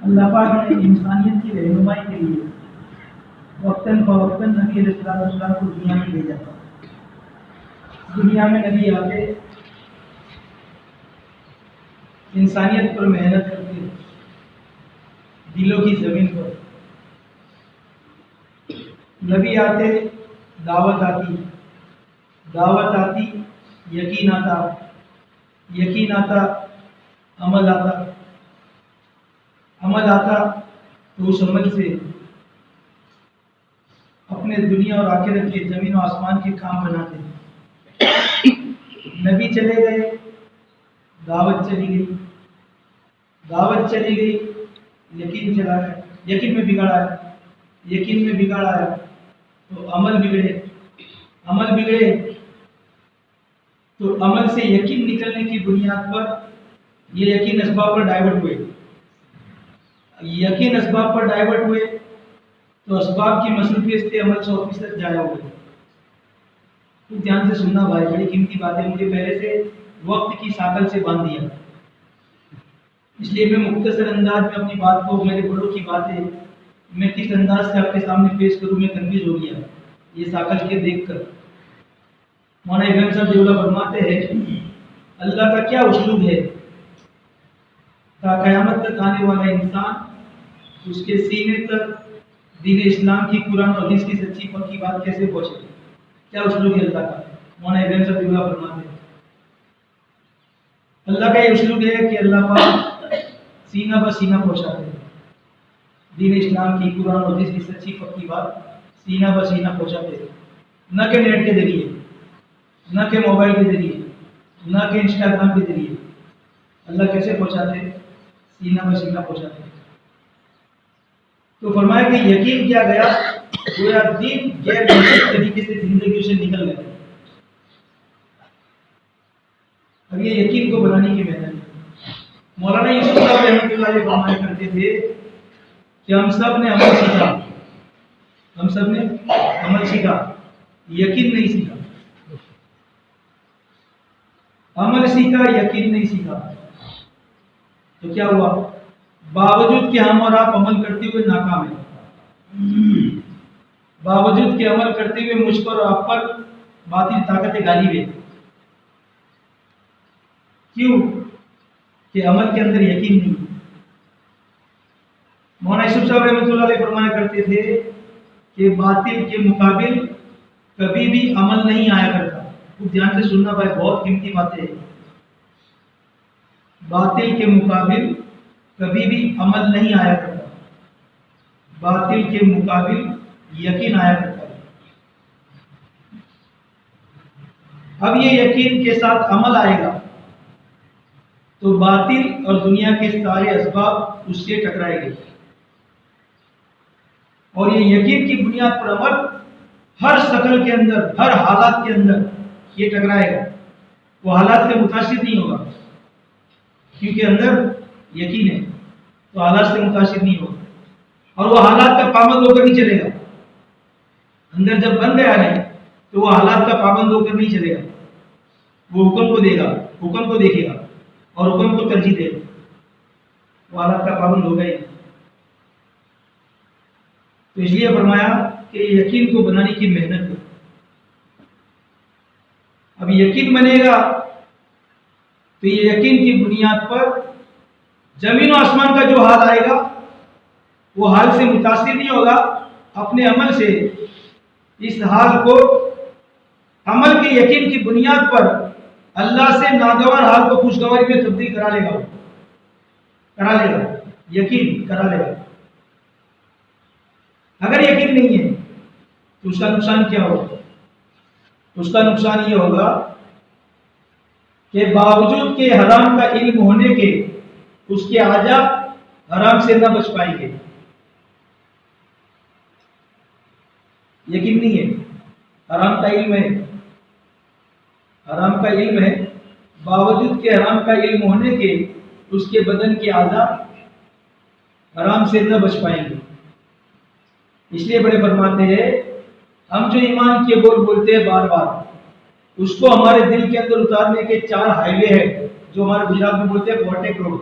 اللہ پاک نے انسانیت کی رہنمائی کے لیے وقتاً فوقتاً نبی علیہ السلام کو دنیا میں بھیجا تھا. دنیا میں نبی آتے انسانیت پر محنت کرتے، دلوں کی زمین پر نبی آتے، دعوت آتی، یقین آتا، عمل آتا تو اس عمل سے اپنے دنیا اور آخرت کے زمین و آسمان کے کام بناتے. نبی چلے گئے، دعوت چلی گئی، یقین میں بگاڑ آیا تو عمل بگڑے تو عمل سے یقین نکلنے کی بنیاد پر یہ یقین اسباب پر ڈائیورٹ ہوئے تو اسباب کی مصروفیت سے عمل 100% ضائع ہو گئے. تو دھیان سے سننا بھائی، بڑی قیمتی بات ہے. مجھے پہلے سے وقت کی ساکل سے باندھ دیا، اس لیے میں مختصر انداز میں اپنی بات کو، میرے بڑوں کی باتیں میں کس انداز سے آپ کے سامنے پیش کروں، میں کنفیوز ہو گیا یہ ساکل کے دیکھ کر. مولانا ابراہیم صاحب دیولہ فرماتے ہیں اللہ کا کیا اسلوب ہے، تا قیامت تک آنے والا انسان اس کے سینے تک دین اسلام کی قرآن اور حدیث کی سچی پکی بات کیسے پہنچے. کیا اسلوب ہے اللہ کا. مولانا ابراہیم صاحب دیولہ فرماتے ہیں اللہ کا یہ اسلوب ہے کہ اللہ پاک سینہ بہ سینہ پہنچاتے ہیں دین اسلام کی قرآن اور حدیث کی سچی پکی بات سینہ بہ سینہ پہنچاتے ہیں. نہ کہ نیٹ کے ذریعے، نہ کہ موبائل کے ذریعے، نہ کہ انسٹاگرام کے ذریعے. اللہ کیسے پہنچاتے ہیں؟ سینہ بہ سینہ پہنچاتے ہیں. تو فرمایا کہ یقین کیا گیا گویا دین غیر منطقی طریقے سے زندگی سے نکل گیا. اب یہ یقین کو بنانے کی محنت ہے. مولانا یوسف صاحب رحمۃ اللہ علیہ فرمایا کرتے تھے کہ ہم سب نے عمل سیکھا، یقین نہیں سیکھا. عمل سیکھا، یقین نہیں سیکھا. تو کیا ہوا؟ باوجود کہ ہم اور آپ عمل کرتے ہوئے ناکام ہیں، باوجود کہ عمل کرتے ہوئے مجھ پر اور آپ پر باطل طاقتیں غالب ہیں. کیوں؟ کہ عمل کے اندر یقین نہیں. مولانا یوسف صاحب رحمۃ اللہ علیہ فرمایا کرتے تھے کہ باطل کے مقابل کبھی بھی عمل نہیں آیا کرتا. خوب دھیان سے سننا بھائی، بہت قیمتی باتیں ہیں. باطل کے مقابل کبھی بھی عمل نہیں آیا کرتا، باطل کے مقابل یقین آیا کرتا ہے. اب یہ یقین کے ساتھ عمل آئے گا تو باطل اور دنیا کے سارے اسباب اس سے ٹکرائے گے، اور یہ یقین کی بنیاد پر عمل ہر شکل کے اندر، ہر حالات کے اندر یہ ٹکرائے گا. وہ حالات سے متاثر نہیں ہوگا کیونکہ اندر یقین ہے، تو حالات سے متاثر نہیں ہوگا. اور وہ حالات کا پابند ہو کر نہیں چلے گا. اندر جب بن گیا ہے تو وہ حالات کا پابند ہو کر نہیں چلے گا. وہ حکم کو دے گا، حکم کو دیکھے گا اور حکم کو ترجیح دے گا. وہ حالات کا پابند ہو گئے. تو اس لیے فرمایا کہ یقین کو بنانے کی محنت ہے. اب یقین بنے گا تو یہ یقین کی بنیاد پر زمین و آسمان کا جو حال آئے گا وہ حال سے متاثر نہیں ہوگا. اپنے عمل سے اس حال کو عمل کے یقین کی بنیاد پر اللہ سے ناگوار حال کو خوشگواری میں تبدیل کرا لے گا، یقین کرا لے گا. اگر یقین نہیں ہے تو اس کا نقصان کیا ہوگا؟ اس کا نقصان یہ ہوگا کہ باوجود کے حرام کا علم ہونے کے اس کے اعضاء حرام سے نہ بچ پائیں گے. یقین نہیں ہے، حرام کا علم ہے، باوجود کے حرام کا علم ہونے کے اس کے بدن کے اعضاء حرام سے نہ بچ پائیں گے. اس لیے بڑے فرماتے ہیں ہم جو ایمان کے بول بولتے ہیں بار بار، اس کو ہمارے دل کے اندر اتارنے کے 4 ہائی وے ہیں جو ہمارے گجرات میں بولتے ہیں 40 کروڑ.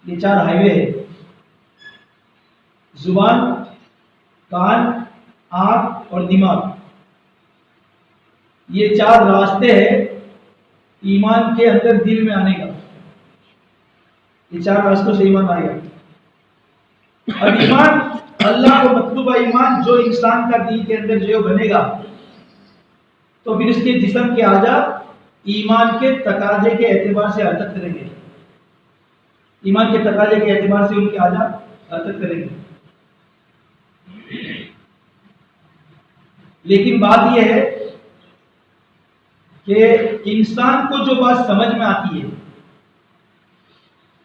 یہ 4 ہائی وے ہے. زبان، کان، آنکھ اور دماغ، یہ 4 راستے ہیں ایمان کے اندر دل میں آنے کا. یہ 4 راستوں سے ایمان آئے گا. اب ایمان اللہ کو مطلوبہ ایمان جو انسان کا دل کے اندر جو بنے گا تو پھر اس کے جسم کے اعضاء ایمان کے تقاضے کے اعتبار سے حرکت کریں گے. ایمان کے تقاضے کے اعتبار سے ان کے اعضاء حرکت کریں گے. لیکن بات یہ ہے کہ انسان کو جو بات سمجھ میں آتی ہے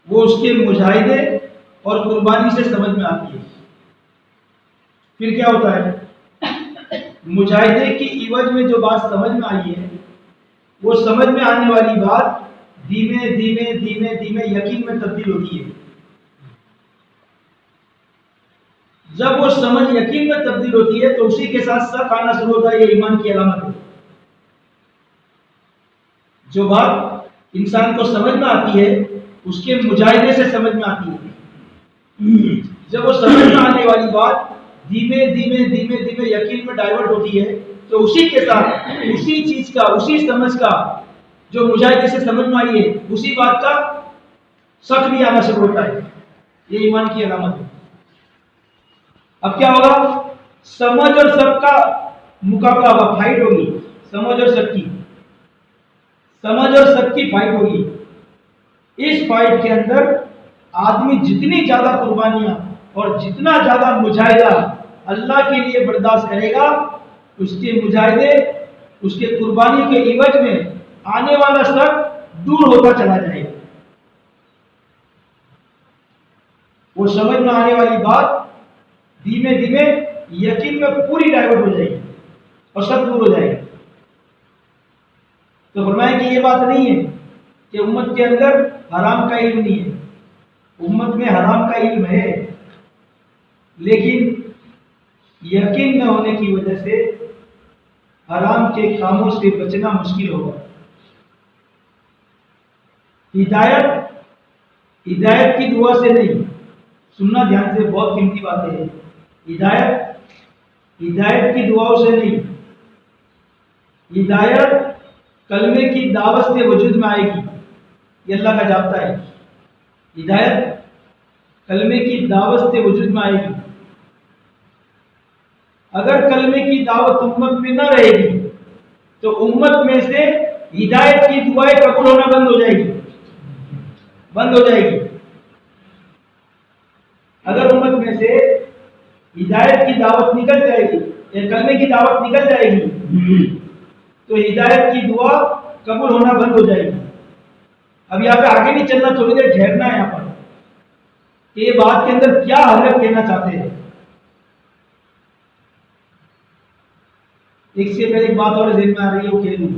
وہ اس کے مجاہدے اور قربانی سے سمجھ میں آتی ہے. پھر کیا ہوتا ہے؟ مجاہدے کی عوض میں جو بات سمجھ میں آئی ہے وہ سمجھ میں آنے والی بات دھیمے دھیمے دھیمے دھیمے یقین میں تبدیل ہوتی ہے. جب وہ سمجھ یقین میں تبدیل ہوتی ہے تو اسی کے ساتھ شک آنا شروع ہوتا ہے. یہ ایمان کی علامت ہے. جو بات انسان کو سمجھ میں آتی ہے اس کے مجاہدے سے سمجھ میں آتی ہے. جب وہ سمجھ میں آنے والی بات دھیمے دھیمے دھیمے دھیمے یقین میں ڈائیورٹ ہوتی ہے تو اسی کے ساتھ اسی چیز کا، اسی سمجھ کا جو مجاہدے سے سمجھ میں آئی ہے اسی بات کا شک بھی آنا شروع ہوتا ہے. یہ ایمان کی علامت ہے. اب کیا ہوگا؟ سمجھ اور شک کا مقابلہ ہوگا، فائٹ ہوگی. سمجھ اور شک کی، سمجھ اور شک کی فائٹ ہوگی. اس فائٹ کے اندر آدمی جتنی زیادہ قربانیاں اور جتنا زیادہ مجاہدہ اللہ کے لیے برداشت کرے گا اس کے مجاہدے، اس کے قربانی کے عوض میں آنے والا شک دور ہوتا چلا جائے گا. وہ سمجھ میں آنے والی بات دھیمے دھیمے یقین میں پوری ڈائیورٹ ہو جائے گی اور شک دور ہو جائے گا. تو فرمایا کہ یہ بات نہیں ہے کہ امت کے اندر حرام کا علم نہیں ہے. امت میں حرام کا علم ہے لیکن یقین نہ ہونے کی وجہ سے حرام کے کاموں سے بچنا مشکل ہوگا. ہدایت کی دعا سے نہیں. سننا دھیان سے، بہت قیمتی بات ہے. ہدایت کی دعاؤں سے نہیں. ہدایت کلمے کی دعوت سے وجود میں آئے گی. یہ اللہ کا ضابطہ ہے. ہدایت کلمے کی دعوت سے وجود میں آئے گی. اگر کلمے کی دعوت امت میں نہ رہے گی تو امت میں سے ہدایت کی دعائیں قبول ہونا بند ہو جائے گی، بند ہو جائے گی. اگر امت میں سے ہدایت کی دعوت نکل جائے گی یا کلمے کی دعوت نکل جائے گی تو ہدایت کی دعا قبول ہونا بند ہو جائے گی. اب یہاں پہ آگے نہیں چلنا، تھوڑی دیر ٹھہرنا ہے یہاں پر کہ یہ بات کے اندر کیا حضرت کہنا چاہتے ہیں. ایک سے پہلے ایک بات اور ذہن میں آ رہی ہے، وہ کہہ دوں.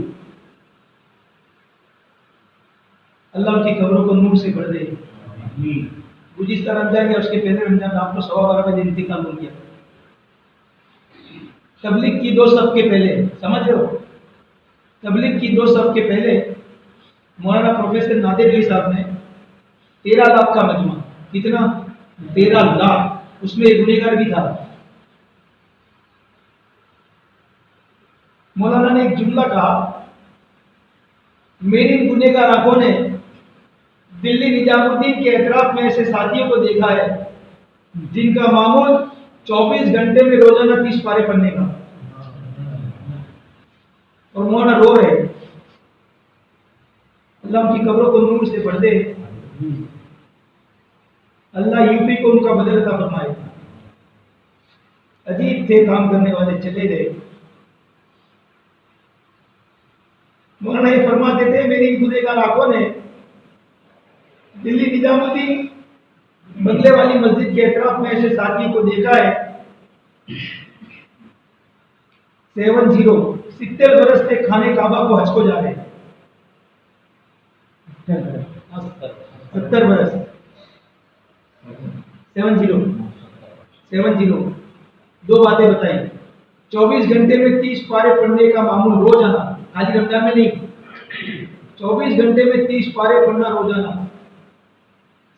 اللہ ان کی قبروں کو نور سے بھر دے. وہ جس کا رمضان ہے اس کے پہلے رمضان آپ کو 12.5 دن انتقال ہو گیا. تبلیغ کی 2 صف کے پہلے، سمجھ رہے ہو، تبلیغ کی 2 صف کے پہلے مولانا پروفیسر نادر علی صاحب نے 13 لاکھ کا مجمع، کتنا؟ 13 لاکھ. اس میں ایک گنہگار بھی تھا. مولانا نے ایک جملہ کہا، میری گنہگار آنکھوں نے دلی نظام الدین کے اطراف میں ایسے ساتھیوں کو دیکھا ہے جن کا معمول 24 گھنٹے میں روزانہ 30 پارے پڑھنے کا. اور مولانا رو رہے. اللہ ان کی قبروں کو نور سے بھر دے. اللہ یو پی کو ان کا بدل عطا فرمائے. عجیب تھے کام کرنے والے، چلے گئے. مولانا یہ فرماتے تھے، میری گنہگار آنکھوں نے دلی نظام الدین بدلے والی مسجد کے اطراف میں ایسے ساتھی کو دیکھا ہے 70 برس سے کھانے کعبہ کو حج کو جا رہے ہیں. 70 برس، 70. 2 باتیں بتائی. 24 گھنٹے میں 30 پارے پڑھنے کا معمول روزانہ، آج رمضان میں نہیں. 24 گھنٹے میں 30 پارے پڑھنا روزانہ.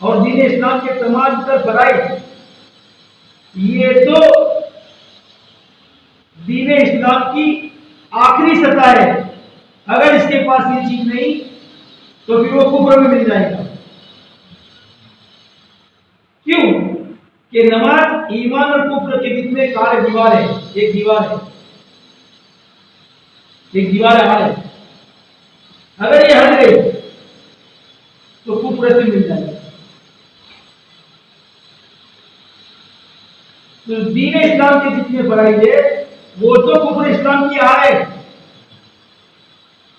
اور دین اسلام کے تمام تر فرائض، یہ تو دین اسلام کی آخری سطح ہے۔ اگر اس کے پاس یہ چیز نہیں تو پھر وہ کفر میں مل جائے گا۔ کیوں کہ نماز ایمان اور کفر کے بیچ میں ایک دیوار ہے، ایک دیوار ہے، ایک دیوار ہے۔ اگر یہ ہٹ گئی تو کفر سے مل جائے گا۔ تو دین اسلام کے جتنے فرائض ہے وہ تو کفر اسلام کی آڑ ہے،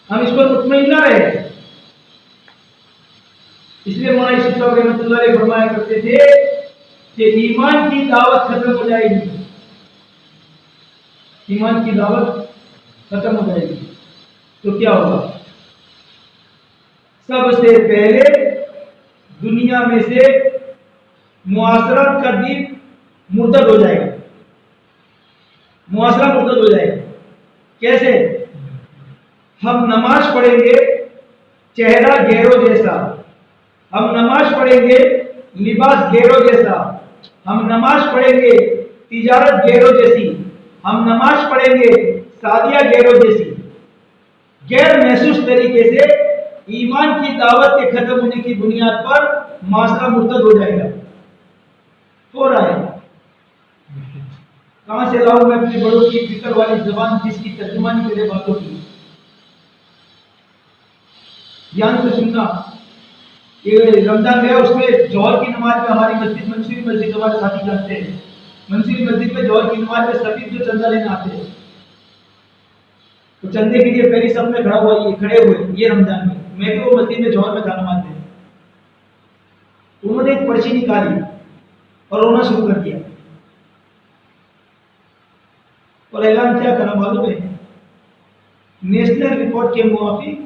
ہم اس پر مطمئن نہ رہے۔ اس لیے مولانا یوسف صاحب رحمۃ اللہ علیہ فرمایا کرتے تھے کہ ایمان کی دعوت ختم ہو جائے گی، ایمان کی دعوت ختم ہو جائے گی تو کیا ہوگا؟ سب سے پہلے دنیا میں سے معاشرت کا دین مرتد ہو جائے گا، معاشرہ مرتد ہو جائے گا۔ کیسے؟ ہم نماز پڑھیں گے چہرہ گیرو جیسا، ہم نماز پڑھیں گے لباس گیرو جیسا، ہم نماز پڑھیں گے تجارت گیرو جیسی، ہم نماز پڑھیں گے شادیاں گیرو جیسی۔ غیر محسوس طریقے سے ایمان کی دعوت کے ختم ہونے کی بنیاد پر معاشرہ مرتد ہو جائے گا۔ ہو رہا ہے۔ کہاں سے لاؤں میں اپنے بڑوں کی فکر والی زبان جس کی ترجمانی کرے باتوں کی؟ دھیان سے سننا۔ یہ رمضان گیا، اس میں جوہر کی نماز میں ہماری مسجد منصوری مسجد ہمارے ساتھی جانتے ہیں، منصوری مسجد میں جوہر کی نماز میں سفید جو چندہ لینے آتے ہیں، تو چندے کے لیے پہلی صف میں کھڑے ہوئے یہ رمضان میں بھی وہ مسجد میں جوہر میں تھا نماز میں، انہوں نے ایک پرچی نکالی اور رونا شروع کر دیا اور اعلان کیا کرا معلوم ہے؟ نیشنل رپورٹ کے موافق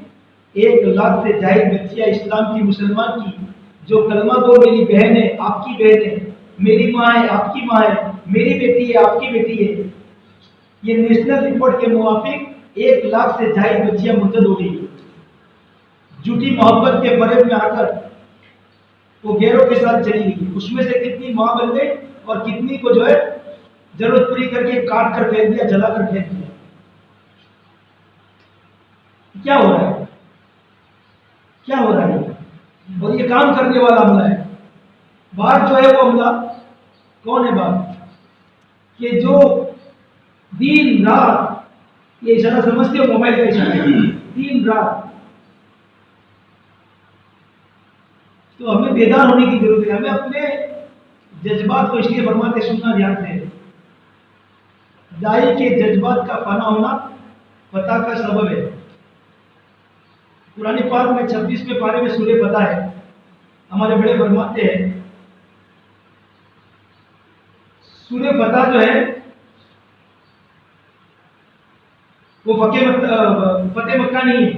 1,00,000 سے زائد بچیاں اسلام کی مسلمان کی جو کلمہ گو میری بہن ہے، آپ کی بہن ہے، میری ماں ہے، آپ کی ماں ہے، میری بیٹی ہے، آپ کی بیٹی ہے، یہ نیشنل رپورٹ کے موافق 1,00,000 سے زائد بچیاں مرتد ہو گئی۔ جھوٹی محبت کے فریب میں آ کر وہ غیروں کے ساتھ چلی گئی۔ اس میں سے کتنی ماں بن گئی اور کتنی کو جو ہے ضرورت پوری کر کے کاٹ کر پھینک دیا، جلا کر پھینک دیا۔ کیا ہو رہا ہے؟ کیا ہو رہا ہے؟ اور یہ کام کرنے والا عملہ ہے۔ بات جو ہے وہ عملہ کون ہے؟ بات کہ جو دن رات، یہ اشارہ سمجھتے ہو موبائل کا اشارہ ہے، دن رات، تو ہمیں بیدار ہونے کی ضرورت ہے۔ ہمیں اپنے جذبات کو اس لیے فرماتے سننا دھیان سے، دائی کے جذبات کا فنا ہونا فتح کا سبب ہے۔ قرآن پاک میں 26ویں پارے میں سورہ فتح ہے، ہمارے بڑے فرماتے ہیں سورہ فتح جو ہے وہ فتح مکہ نہیں ہے،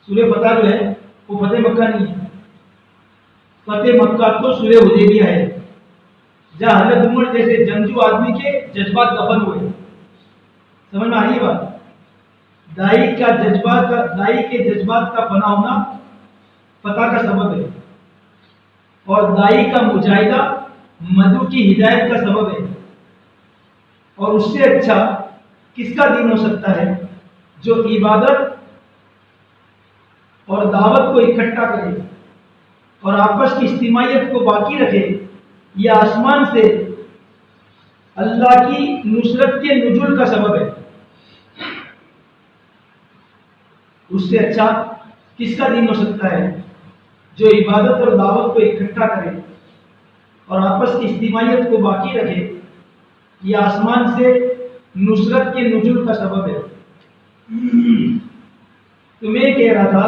سورہ فتح جو ہے وہ فتح مکہ نہیں ہے، فتح مکہ تو سورہ حدیبیہ ہے، جہاں حضرت عمر جیسے جنگجو آدمی کے جذبات دفن ہوئے۔ سمجھ میں آ رہی ہے بات؟ دائی کے جذبات کا فنا ہونا فتح کا سبب ہے، اور دائی کا مجاہدہ مدعو کی ہدایت کا سبب ہے۔ اور اس سے اچھا کس کا دین ہو سکتا ہے جو عبادت اور دعوت کو اکٹھا کرے اور آپس کی اجتماعیت کو باقی رکھے، یہ آسمان سے اللہ کی نصرت کے نزول کا سبب ہے۔ اس سے اچھا کس کا دین ہو سکتا ہے جو عبادت اور دعوت کو اکٹھا کرے اور آپس کی اجتماعیت کو باقی رکھے، یہ آسمان سے نصرت کے نزول کا سبب ہے۔ تو میں کہہ رہا تھا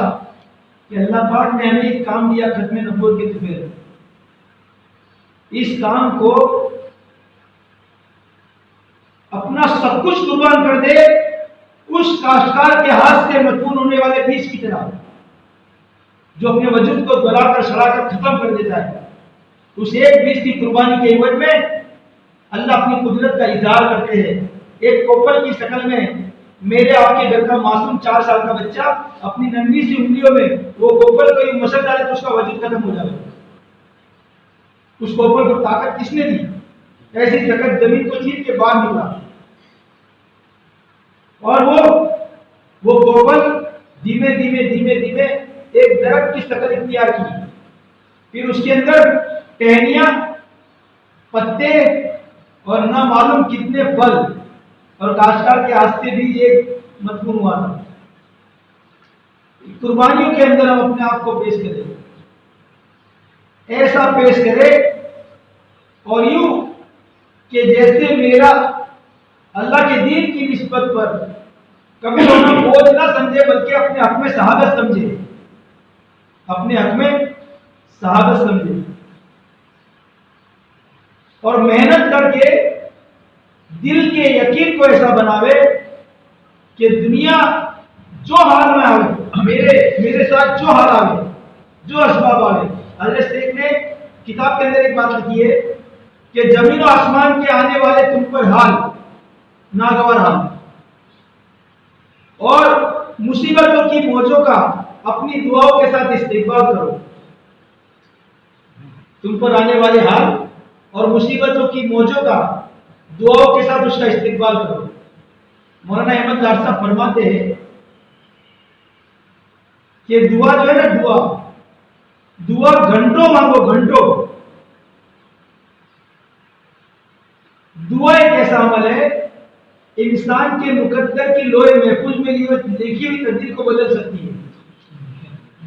کہ اللہ پاک نے ہمیں ایک کام دیا ختم نبوت کے طور، اس کام کو اپنا سب کچھ قربان کر دے، اس کاشتکار کے ہاتھ سے مدفون ہونے والے بیج کی طرح جو اپنے وجود کو گلا کر سڑا کر ختم کر دیتا ہے، اس ایک بیج کی قربانی کے عوض میں اللہ اپنی قدرت کا اظہار کرتے ہیں۔ ایک کوپل کی شکل میں میرے آپ کے گھر کا معصوم 4 سال کا بچہ اپنی ننھی سی انگلیوں میں وہ کوپل کو مسل ڈالے تو اس کا وجود ختم ہو جائے۔ اس کوپل کو طاقت کس نے دی؟ ایسی طاقت زمین کو چیر کے باہر نکلا، اور وہ کوپل دھیمے دھیمے دھیمے دھیمے ایک درخت کی شکل اختیار کی، پھر اس کے اندر ٹہنیاں، پتے اور نہ معلوم کتنے پھل اور کاشتکار کے ہاتھ سے بھی یہ مدفون ہوا تھا۔ قربانیوں کے اندر ہم اپنے آپ کو پیش کریں، ایسا پیش کرے اور یوں کہ جیسے میرا اللہ کے دین کی نسبت پر کبھی ہونا بوجھ نہ سمجھے، بلکہ اپنے حق میں شہادت سمجھے، اپنے حق میں شہادت سمجھے، اور محنت کر کے دل کے یقین کو ایسا بناوے کہ دنیا جو حال میں آئے، میرے ساتھ جو حال آئے، جو اسباب آئے۔ حضرت شیخ نے کتاب کے اندر ایک بات لکھی ہے کہ زمین و آسمان کے آنے والے تم پر حال ناگوار حال، اور مصیبتوں کی موجوں کا اپنی دعاؤں کے ساتھ استقبال کرو۔ تم پر آنے والے حال اور مصیبتوں کی موجوں کا دعاؤں کے ساتھ اس کا استقبال کرو۔ مولانا احمد لاٹ صاحب فرماتے ہیں کہ دعا جو ہے نا، دعا گھنٹوں مانگو، گھنٹوں۔ دعا ایک ایسا عمل ہے انسان کے مقدر کی لوح محفوظ میں لکھی ہوئی تقدیر کو بدل سکتی ہے۔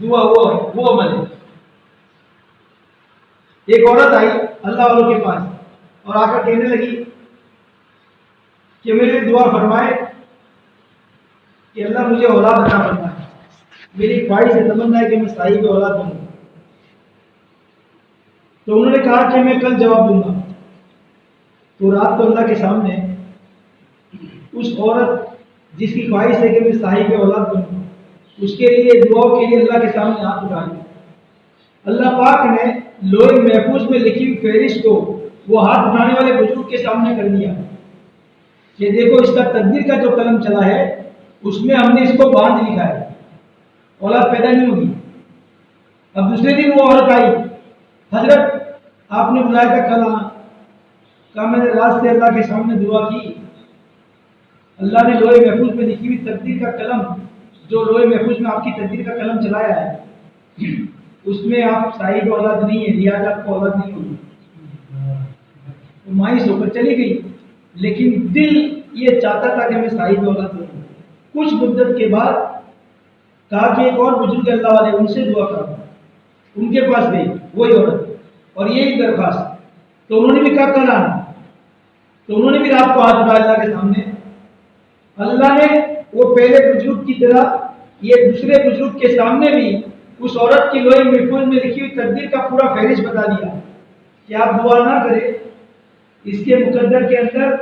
دعا وہ عمل ہے۔ ایک عورت آئی اللہ والوں کے پاس اور آ کر کہنے لگی کہ میرے لیے دعا فرمائے کہ اللہ مجھے اولاد عطا فرمائے، میری خواہش ہے، تمنا ہے کہ میں صاحب اولاد بنوں۔ تو انہوں نے کہا کہ میں کل جواب دوں گا۔ تو رات کو اللہ کے سامنے اس عورت جس کی خواہش ہے کہ میں صاحب اولاد بنوں، اس کے لیے دعاؤں کے لیے اللہ کے سامنے ہاتھ اٹھائے۔ اللہ پاک نے لوح محفوظ میں لکھی ہوئی فہرست کو وہ ہاتھ اٹھانے والے بزرگ کے سامنے کر دیا کہ دیکھو اس کا تقدیر کا جو قلم چلا ہے اس میں ہم نے اس کو باندھ لکھا ہے، اولاد پیدا نہیں ہوگی۔ اب دوسرے دن وہ عورت آئی، حضرت آپ نے بلایا تھا کل آنا، کہا میں نے رات سے اللہ کے سامنے دعا کی، اللہ نے لوح محفوظ میں لکھی ہوئی تقدیر کا قلم، جو لوح محفوظ میں آپ کی تقدیر کا قلم چلایا ہے، اس میں آپ صاحب اولاد نہیں ہے، لہٰذا آپ کو اولاد نہیں ہوگی۔ وہ مایوس ہو کر چلی گئی، لیکن دل یہ چاہتا تھا کہ میں صاحب اولاد ہوں۔ کچھ مدت کے بعد کہا کہ ایک اور بزرگ اللہ والے ان سے دعا کرو، ان کے پاس گئی وہی عورت اور یہی درخواست، تو انہوں نے بھی کہا کل آنا۔ تو انہوں نے بھی رات کو ہاتھ اٹھایا اللہ کے سامنے۔ اللہ نے وہ پہلے بزرگ کی طرح یہ دوسرے بزرگ کے سامنے بھی اس عورت کی لوح محفوظ میں لکھی ہوئی تقدیر کا پورا فہرست بتا دیا کہ آپ دعا نہ کریں، اس کے مقدر کے اندر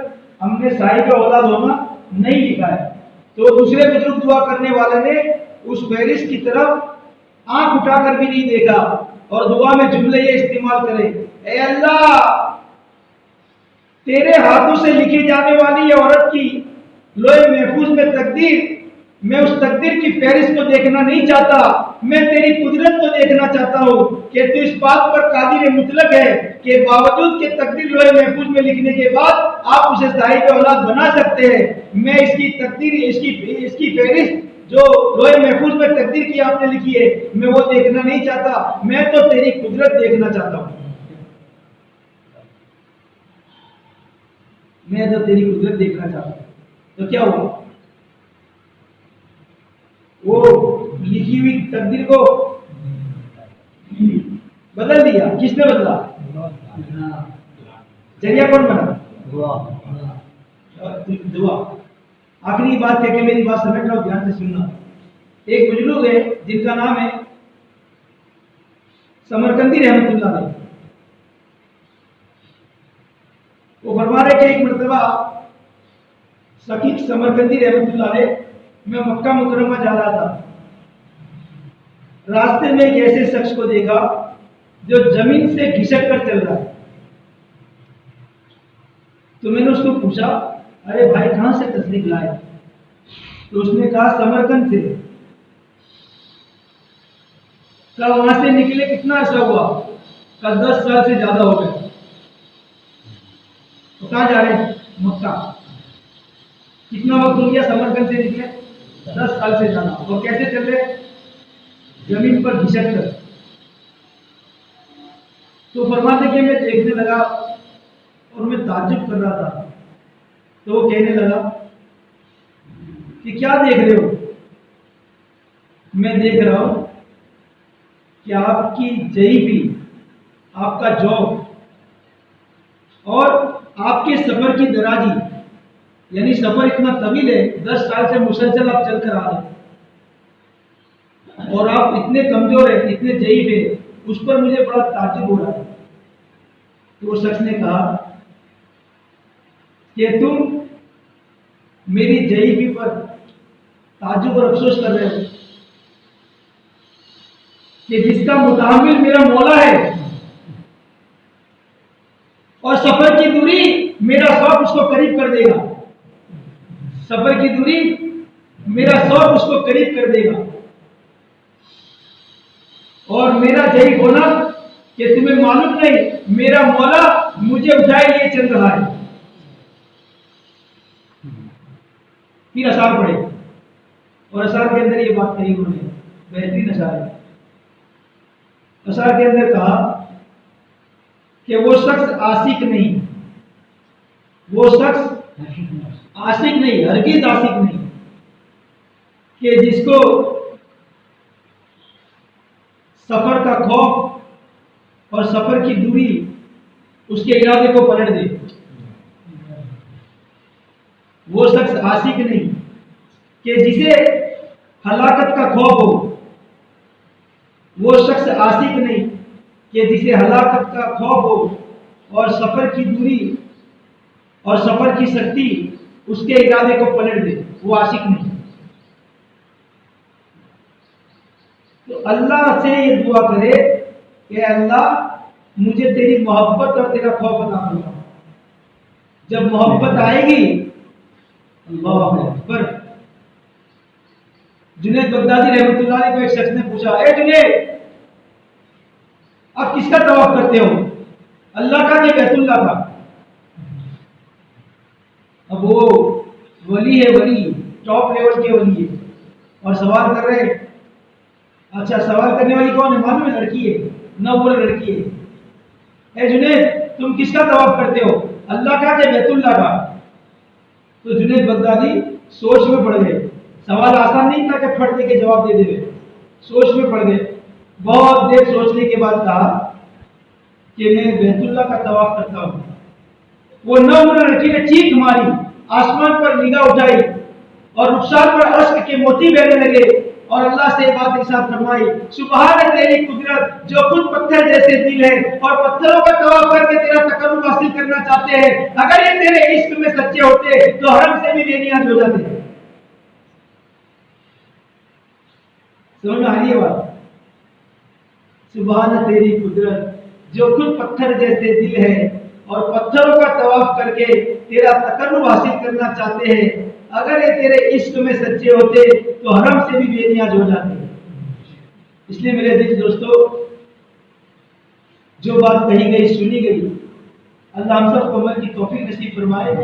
ہم نے صاحب اولاد ہونا نہیں لکھا ہے۔ تو دوسرے بزرگ دعا کرنے والے نے اس فہرست کی طرف آنکھ اٹھا کر بھی نہیں دیکھا اور دعا میں جملے یہ استعمال کرے، اے اللہ تیرے ہاتھوں سے لکھی جانے والی یہ عورت کی لوح محفوظ میں تقدیر، میں اس تقدیر کی فہرست کو دیکھنا نہیں چاہتا، میں تیری قدرت کو دیکھنا چاہتا ہوں کہ تو اس بات پر قادر مطلق ہے کہ باوجود کہ تقدیر لوح محفوظ میں لکھنے کے بعد آپ اسے صاحب اولاد بنا سکتے ہیں۔ میں اس کی تقدیر، اس کی فہرست جو لوح محفوظ میں تقدیر کی آپ نے لکھی ہے، میں وہ دیکھنا نہیں چاہتا، میں تو تیری قدرت دیکھنا چاہتا ہوں، میں تو تیری قدرت دیکھنا چاہتا ہوں۔ تو کیا ہوا؟ وہ لکھی ہوئی تقدیر کو بدل دیا۔ کس نے بدلا؟ ذریعہ کون بنا؟ دعا۔ آخری بات کہہ کے میری بات سمجھ رہا ہوں، دھیان سے سننا۔ ایک بزرگ ہے جن کا نام ہے سمرقندی رحمت اللہ علیہ۔ وہ فرما رہے کہ ایک مرتبہ سقیق سمرقندی رحمت اللہ علیہ میں مکہ مکرمہ جا رہا تھا، راستے میں ایک ایسے شخص کو دیکھا جو زمین سے گھسٹ کر چل رہا ہے۔ تو میں نے اس کو پوچھا، ارے بھائی کہاں سے تشریف لائے؟ تو اس نے کہا سمرقند سے۔ کہا وہاں سے نکلے کتنا عرصہ ہوا؟ کا 10 سال سے زیادہ ہو گئے. تو کہاں جا رہے ہیں؟ مکہ. کتنا وقت ہو گیا سمرقند سے نکلے؟ 10 سال سے زیادہ. اور کیسے چل رہے؟ زمین پر گھسٹ کر. تو فرماتے کہ میں دیکھنے لگا اور میں تعجب کر رہا تھا. تو وہ کہنے لگا کہ کیا دیکھ رہے ہو؟ میں دیکھ رہا ہوں کہ آپ کی ضعیفی، آپ کا جوب اور آپ کے سفر کی درازی، یعنی سفر اتنا طویل ہے، 10 سال سے مسلسل آپ چل کر آ رہے ہیں اور آپ اتنے کمزور ہیں، اتنے ضعیف ہیں، اس پر مجھے بڑا تعجب ہو رہا ہے. تو وہ شخص نے کہا کہ تم میری ضعیفی پر تعجب اور افسوس کر رہے ہو کہ جس کا متحمل میرا مولا ہے اور سفر کی دوری میرا شوق اس کو قریب کر دے گا. سفر کی دوری میرا شوق اس کو قریب کر دے گا. اور میرا ضعیف ہونا کہ تمہیں معلوم نہیں میرا مولا مجھے اٹھائے لیے چل رہا ہے. پھر اشعار پڑھے اور اشعار کے اندر یہ بات کہی انہوں نے، بہترین اشعار ہے. اشعار کے اندر کہا کہ وہ شخص عاشق نہیں، وہ شخص عاشق نہیں، ہرگز عاشق نہیں، کہ جس کو سفر کا خوف اور سفر کی دوری اس کے ارادے کو پلٹ دے. وہ شخص عاشق نہیں کہ جسے ہلاکت کا خوف ہو. وہ شخص عاشق نہیں کہ جسے ہلاکت کا خوف ہو اور سفر کی دوری اور سفر کی سختی اس کے ارادے کو پلٹ دے. وہ عاشق نہیں. تو اللہ سے یہ دعا کرے کہ اللہ مجھے تیری محبت اور تیرا خوف عطا فرما. جب محبت آئے گی، اللہ اکبر. جنید بغدادی رحمۃ اللہ علیہ کو ایک شخص نے پوچھا، اے جنید آپ کس کا طواف کرتے ہو، اللہ کا کہ بیت اللہ کا؟ اب وہ ولی ہے، ولی ٹاپ لیول کے ولی ہے اور سوال کر رہے. اچھا سوال کرنے والی کون ہے معلوم ہے؟ لڑکی ہے، نہ وہ لڑکی ہے. اے جنید تم کس کا طواف کرتے ہو، اللہ کا کہ بیت اللہ کا؟ تو جنید بغدادی سوچ میں پڑ گئے. سوال آسان نہیں تھا کہ پھٹ دے کے جواب دے دے. سوچ میں پڑ گئے. بہت دیر سوچنے کے بعد کہا کہ میں بیت اللہ کا طواف کرتا ہوں. وہ نہ لڑکی نے چیخ ماری، آسمان پر نگاہ اٹھائی اور رخسار پر اشک کے موتی بہنے لگے اور اللہ سے بات ارشاد فرمائی، سبحان تیری قدرت جو خود پتھر جیسے دل ہے اور پتھروں کا طواف کر کے تیرا تقرب حاصل کرنا چاہتے ہیں. اگر یہ تیرے عشق میں سچے ہوتے تو حرم سے بھی بے نیاز ہو جاتے. سمجھ میں آ رہی ہے بات؟ سبحان تیری قدرت جو خود پتھر جیسے دل ہے اور پتھروں کا طواف کر کے تیرا تقرب حاصل کرنا چاہتے ہیں. اگر یہ تیرے عشق میں سچے ہوتے تو حرم سے بھی بے نیاز ہو جاتے. اس لیے میرے عزیز دوستو، جو بات کہی گئی سنی گئی، اللہ ہم سب کو عمل کی توفیق نصیب فرمائے.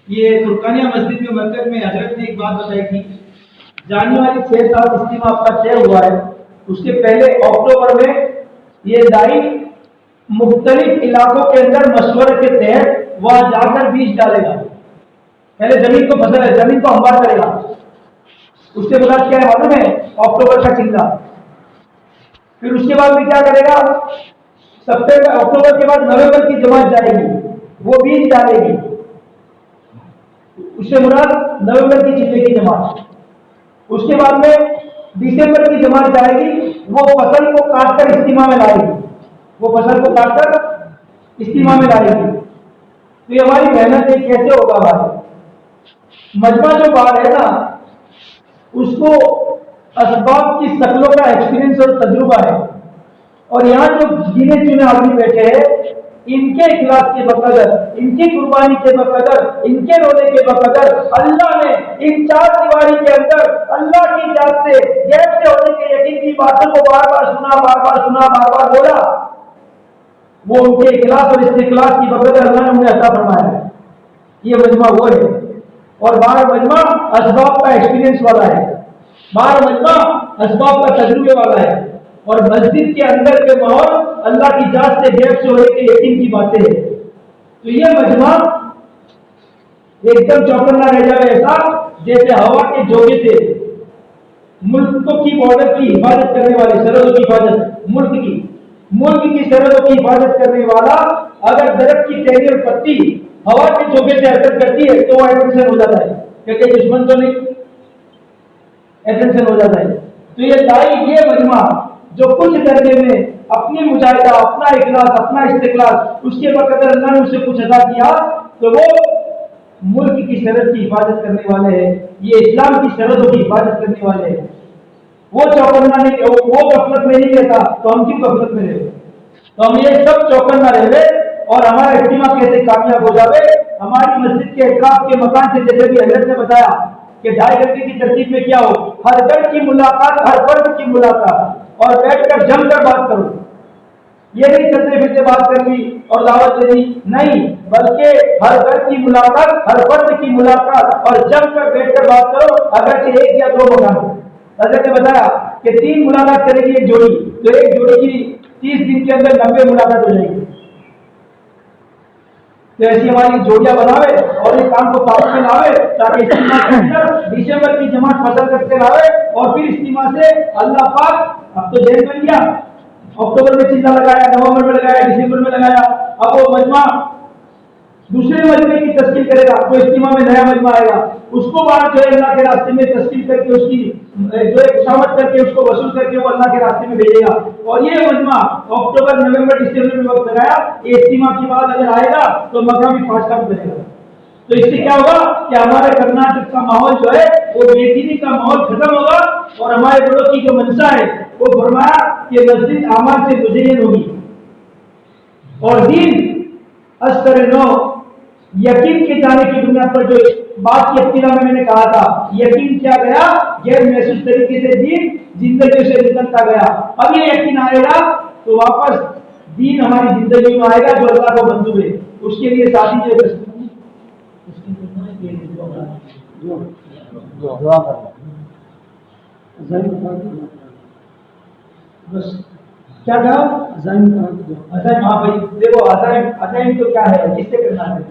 یہ فرقانیہ مسجد میں مرکز میں حضرت نے ایک بات بتائی تھی. جانے والی 6 سال اجتماع آپ کا طے ہوا ہے، اس کے پہلے اکتوبر میں یہ دائی مختلف علاقوں کے اندر مشورے کے تحت وہاں جا کر بیج ڈالے گا. پہلے زمین کو فصل ہے، زمین کو ہموار کرے گا. اس کے بعد کیا ہے معلوم ہے؟ اکتوبر کا چندہ. پھر اس کے بعد بھی کیا کرے گا؟ سپتمبر اکتوبر کے بعد نومبر کی جماعت جائے گی، وہ بیج ڈالے گی. اس سے مراد نومبر کی چندے کی جماعت. اس کے بعد میں دسمبر کی جماعت جائے گی، وہ فصل کو کاٹ کر اجتماع میں لائے گی. وہ فصل کو کاٹ کر اجتماع میں لائے گی. تو یہ ہماری محنت ہے. کیسے ہوگا بات؟ مجمع جو بات ہے نا، اس کو اسباب کی شکلوں کا ایکسپیرینس اور تجربہ ہے. اور یہاں جو گنے چنے آدمی بیٹھے ہیں، ان کے اخلاص کے بقدر، ان کی قربانی کے بقدر، ان کے رونے کے بقدر اللہ نے ان 4 دیواری کے اندر اللہ کی ذات سے غیب سے ہونے کے یقین کی باتوں کو بار بار سنا، بار بار سنا، بار بار بولا. وہ ان کے اخلاص اور استخلاص کی بدولت اللہ نے انہیں عطا فرمایا ہے. یہ مجمع وہ ہے. اور باہر مجمع اسباب کا ایکسپیرینس والا ہے, باہر مجمع اسباب کا تجربے والا ہے, اور مسجد کے اندر کے ماحول اللہ کی ذات سے غیب سے ہونے کے یقین کی باتیں ہیں. تو یہ مجمع ایک دم چوکنا رہ جائے ایسا جیسے ہوا کے جوگے تھے, ملکوں کی بارڈر کی حفاظت کرنے والے, سرحدوں کی حفاظت, ملک کی سرحدوں کی حفاظت کرنے والا اگر درخت کی ٹہنی اور پتی ہوا کے جوگے سے حرکت کرتی ہے تو وہ ایٹینشن ہو جاتا ہے, کیونکہ دشمن تو نہیں, ایٹینشن ہو جاتا ہے. تو یہ تائی یہ مجمع جو کچھ درجے میں اپنی مجاہدہ, اپنا اخلاص, اپنا استقلال, اس کے بقدر اللہ نے اسے کچھ ادا کیا تو وہ ملک کی سرحد کی حفاظت کرنے والے ہیں, یہ اسلام کی سرحدوں کی حفاظت کرنے والے ہیں. وہ چوکنا نہیں, وہ غفلت میں نہیں رہتا تو ہم کیوں غفلت میں رہے؟ تو ہم یہ سب چوکنا رہے اور ہمارا اجتماع کیسے کامیاب ہو جاوے. ہماری مسجد کے اطراف کے مکان سے جیسے بھی حضرت نے بتایا کہ 2.5 گھنٹے کی ترتیب میں کیا ہو, ہر گھر کی ملاقات, ہر فرد کی ملاقات, اور بیٹھ کر جم کر بات کرو. یہ نہیں چلتے پھرتے بات کرنی اور دعوت دینی, نہیں, بلکہ ہر گھر کی ملاقات, ہر فرد کی ملاقات, اور جم کر بیٹھ کر بات کرو, اگرچہ 1 یا 2 مکان ہو. حضرت نے بتایا کہ 3 ملاقات کرے گی ایک جوڑی, تو ایک جوڑی کی 30 دن کے اندر 90 ملاقات ہو جائے گی. تو ایسی ہماری جوڑیاں بناوے اور اس کام کو تعاون میں لاوے تاکہ اجتماع کے اندر دسمبر کی جماعت فصل کرتے لاوے, اور پھر اجتماع سے اللہ پاک اب تو دیر بن گیا, اکتوبر میں چیزا لگایا, نومبر میں لگایا, دسمبر میں لگایا, اب وہ مجمع دوسرے مجمع کی تشکیل کرے گا تو اجتماع میں نیا مجمع آئے گا, اس کو بعد جو ہے اللہ کے راستے میں تشکیل کر کے اس کی جو ہے خوشامد کر کے اس کو وصول کر کے وہ اللہ کے راستے میں بھیجے گا. اور یہ مجمع اکتوبر, نومبر, دسمبر میں وقت لگایا, یہ اجتماع کی بعد اگر آئے گا تو مقامی فاش کا بنے گا. تو اس سے کیا ہوگا کہ ہمارے کرناٹک کا ماحول جو ہے وہ بے دینی کا ماحول ختم ہوگا, اور ہمارے بڑوں کی جو منشا ہے وہ فرمایا کہ مسجد اعمال سے مزین ہوگی, اور دین اثر نو یقین کے جانے کی بنیاد پر. جو بات کی ابتدا میں نے کہا تھا, یقین کیا گیا, غیر محسوس طریقے سے دین زندگی سے نکلتا گیا. اب یہ یقین آئے گا تو واپس دین ہماری زندگی میں آئے گا جو اللہ کو منظور ہے. اس کے لیے ساتھی بس کیا کہا عزائم. ہاں بھائی دیکھو عزائم تو کیا ہے, کس سے کرنا ہے؟